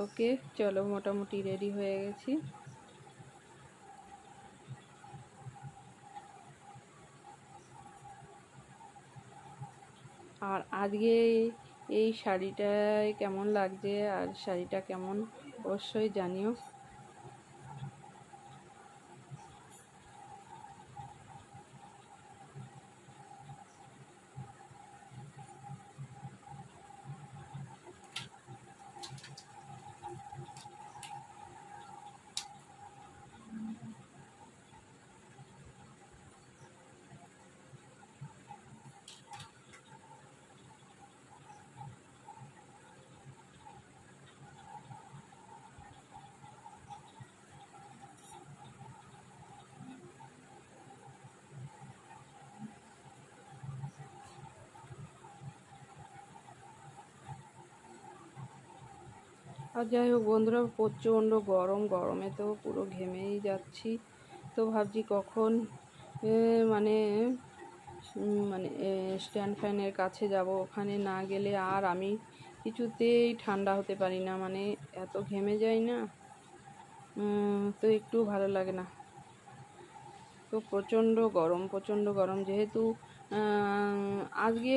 ওকে চলো, মোটামুটি রেডি হয়ে গেছি। আর আজকে এই শাড়িটায় কেমন লাগছে আর শাড়িটা কেমন অবশ্যই জানিও। আর যাই হোক বন্ধুরা, প্রচণ্ড গরম, গরমে তো পুরো ঘেমেই যাচ্ছি। তো ভাবছি কখন মানে মানে স্ট্যান্ড ফ্যানের কাছে যাব। ওখানে না গেলে আর আমি কিছুতেই ঠান্ডা হতে পারি না, মানে এত ঘেমে যাই না, তো একটু ভালো লাগে না। তো প্রচণ্ড গরম, প্রচণ্ড গরম। যেহেতু আজকে